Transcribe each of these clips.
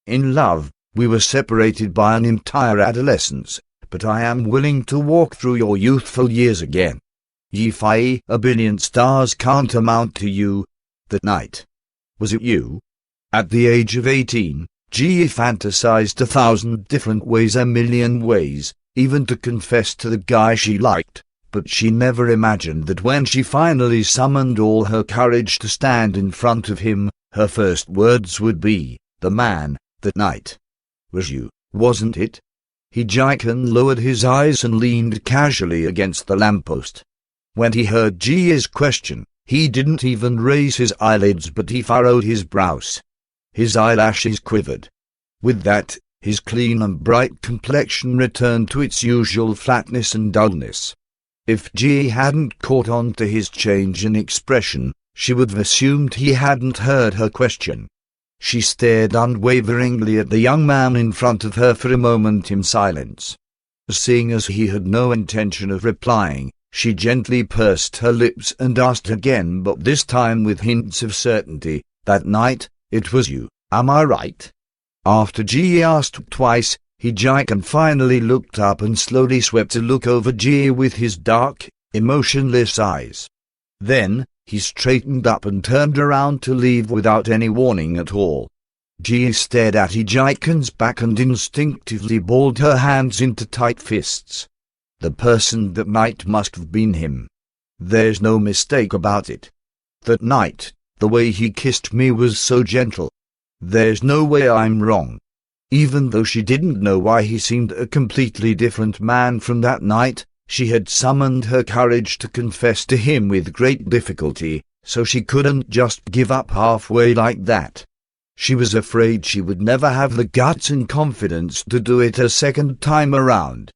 In love, we were separated by an entire adolescence, but I am willing to walk through your youthful years again. Yi-Fi, a billion stars can't amount to you. That night. Was it you? At the age of 18, Ji fantasized 1,000 different ways, a million ways, even to confess to the guy she liked, but she never imagined that when she finally summoned all her courage to stand in front of him, her first words would be, "The man, that night. Was you, wasn't it?" Hee-Jae-kun lowered his eyes and leaned casually against the lamppost. When he heard Ji's question, he didn't even raise his eyelids, but he furrowed his brows. His eyelashes quivered. With that, his clean and bright complexion returned to its usual flatness and dullness. If Ji hadn't caught on to his change in expression, she would have assumed he hadn't heard her question. She stared unwaveringly at the young man in front of her for a moment in silence. Seeing as he had no intention of replying, she gently pursed her lips and asked again, but this time with hints of certainty, "That night, it was you, am I right?" After Ji asked twice, Hee-Jae-kun finally looked up and slowly swept a look over Ji with his dark, emotionless eyes. Then, he straightened up and turned around to leave without any warning at all. Ji stared at Hee-Jae-kun's back and instinctively balled her hands into tight fists. The person that night must have been him. There's no mistake about it. That night, the way he kissed me was so gentle. There's no way I'm wrong. Even though she didn't know why he seemed a completely different man from that night, she had summoned her courage to confess to him with great difficulty, so she couldn't just give up halfway like that. She was afraid she would never have the guts and confidence to do it a second time around.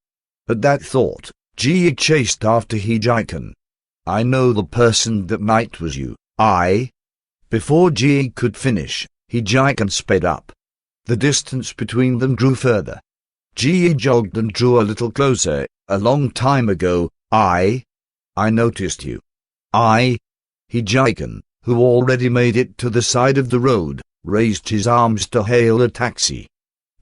At that thought, Ji chased after Hee-Jae-kun. "I know the person that night was you, I..." Before Ji could finish, Hee-Jae-kun sped up. The distance between them grew further. Ji jogged and drew a little closer. "A long time ago, I noticed you. Hee-Jae-kun, who already made it to the side of the road, raised his arms to hail a taxi.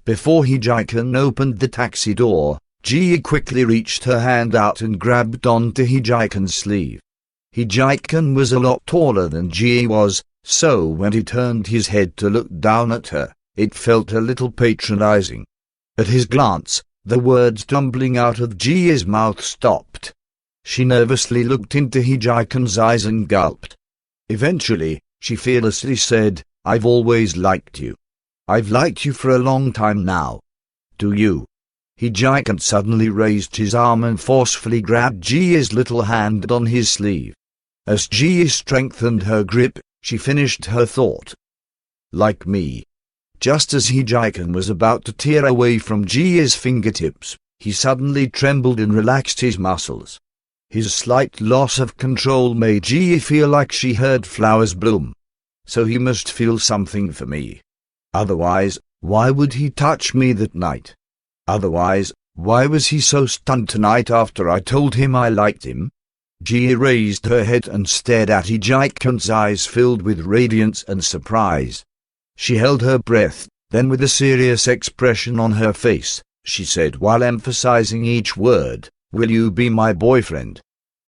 Before Hee-Jae-kun opened the taxi door, Ji quickly reached her hand out and grabbed onto Hee-Jae-kun's sleeve. Hee-Jae-kun was a lot taller than Ji was, so when he turned his head to look down at her, it felt a little patronizing. At his glance, the words tumbling out of Ji's mouth stopped. She nervously looked into Hee-Jae-kun's eyes and gulped. Eventually, she fearlessly said, "I've always liked you. I've liked you for a long time now. Do you?" Hee-Jae-kun suddenly raised his arm and forcefully grabbed Ji's little hand on his sleeve. As Ji strengthened her grip, she finished her thought. "Like me." Just as Hee-Jae-kun was about to tear away from Ji's fingertips, he suddenly trembled and relaxed his muscles. His slight loss of control made Ji feel like she heard flowers bloom. So he must feel something for me. Otherwise, why would he touch me that night? Otherwise, why was he so stunned tonight after I told him I liked him? Ji raised her head and stared at Hee-Jae-kun's eyes filled with radiance and surprise. She held her breath, then with a serious expression on her face, she said while emphasizing each word, "Will you be my boyfriend?"